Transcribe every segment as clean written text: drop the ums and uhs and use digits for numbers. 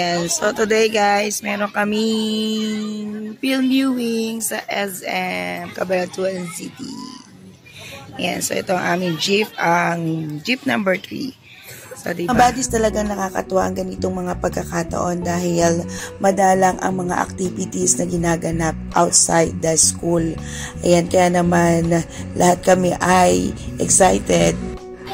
Ayan, so today guys, meron kaming film viewing sa SM Cabanatuan City. Ayan, so ito ang aming jeep, ang jeep number 3. So, diba? Mga buddies, talagang nakakatuwa ang ganitong mga pagkakataon dahil madalang ang mga activities na ginaganap outside the school. Ayan, kaya naman lahat kami ay excited.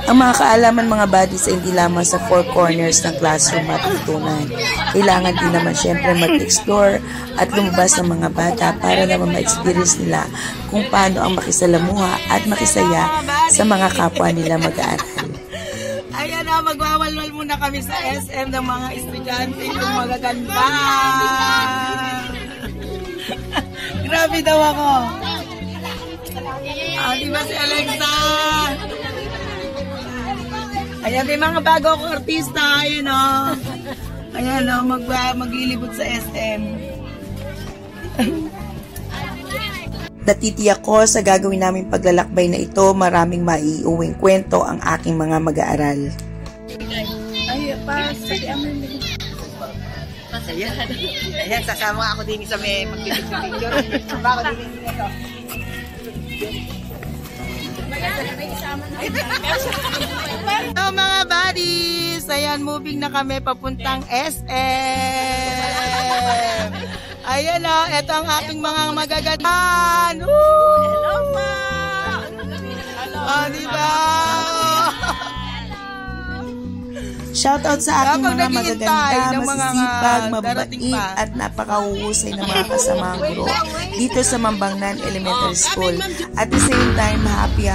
Ang mga kaalaman mga buddies ay hindi lamang sa four corners ng classroom matutunan. Kailangan din naman syempre mag-explore at lumabas ng mga bata para naman ma-experience nila kung paano ang makisalamuha at makisaya sa mga kapwa nila mag-aaral. Ayan na, magwawalwal muna kami sa SM ng mga estudyante yung magaganda. Grabe daw ako. Diba si Alexa? Ayan, may mga bago akong artista. Ayan o. Ayan o, maglilibot sa SM. Natitiyak ko sa gagawin namin paglalakbay na ito, maraming maiuwing kwento ang aking mga mag-aaral. Ay, ayan, sasama ako din sa may pag-picture. Sasama ako din ito. So mga buddies, ayan, moving na kami papuntang SM. Ayan o, ito ang aking mga magagandaan. Hello pa! Diba? Shoutout sa aking mga magaganda, masisipag, mabait at napakahusay na mga kasamang guro dito sa Mambangnan Elementary School. At the same time, happy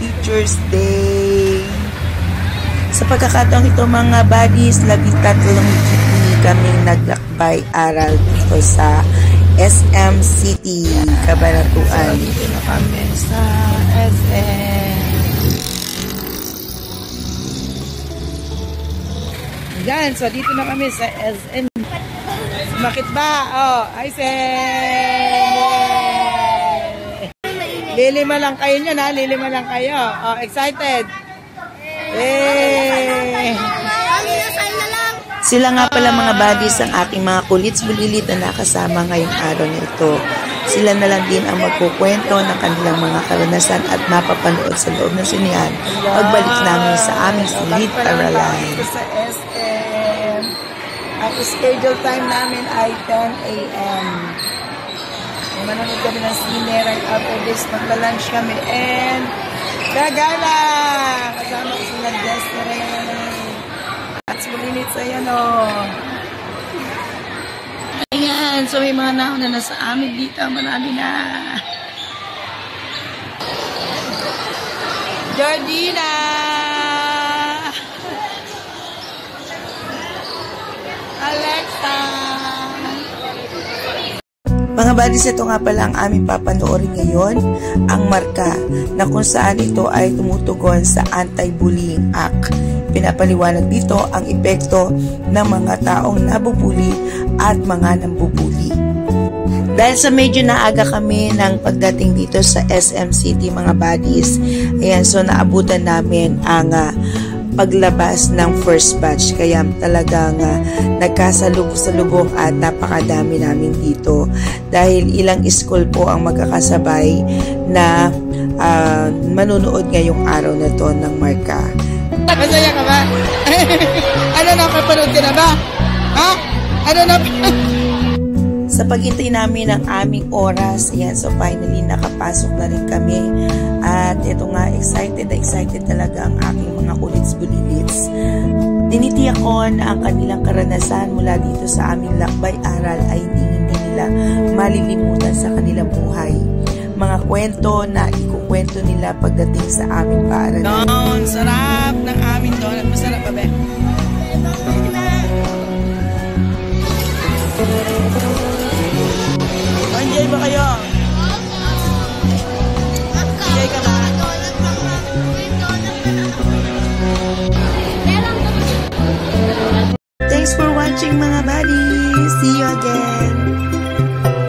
Teachers Day! Sa pagkakataong ito mga buddies, 13 kaming naglakbay aral dito sa SM City, Cabanatuan. Dito na kami sa SM. Yan, so dito na kami sa SM. Sumakit ba? Oh, ay lilima lang kayo nyo na, lilima lang kayo. Oh, excited? Sila nga pala mga buddies ang aking mga kulits-bulilit na nakasama ngayong araw na ito. Sila na lang din ang magkukwento ng kanilang mga karanasan at mapapanood sa loob ng sinihan pagbalik namin sa aming silid-aralan. Sa SM, ang schedule time namin ay 10 a.m. Manonood kami ng sine right after this, magla-lunch kami and gagala! Kasama ko sila Desiree. At bulilit sa yan o. Ayan, so may mga nauna na sa amin dito. Marami na. Jordina! Alexa! Mga buddies, ito nga pala ang aming papanoorin ngayon, ang Marka, na kung saan ito ay tumutugon sa Anti-Bullying Act. Pinapaliwanag dito ang epekto ng mga taong nabubuli at mga nambubuli. Dahil sa medyo naaga kami ng pagdating dito sa SM City mga buddies, ayan, so naabutan namin ang paglabas ng first batch, kaya talagang nagkasalubong at napakadami namin dito dahil ilang school po ang magkakasabay na manunood ngayong araw na to ng Marka. Masaya ka ba? Ano na, kapanood ka na ba? Ha? Ano na? Sa paghintay namin ng aming oras, ayan, so finally nakapasok na rin kami. At ito nga, excited talaga ang aking mga kulits-bulilits. Tinitiyak ko na ang kanilang karanasan mula dito sa aming lakbay-aral ay hindi nila malilimutan sa kanilang buhay. Mga kwento na ikukwento nila pagdating sa aming paaralan. Doon, sarap ng aming donut. Masarap ba, be? Enjoy ba kayo? Enjoy ka ba? Thanks for watching mga buddies. See you again.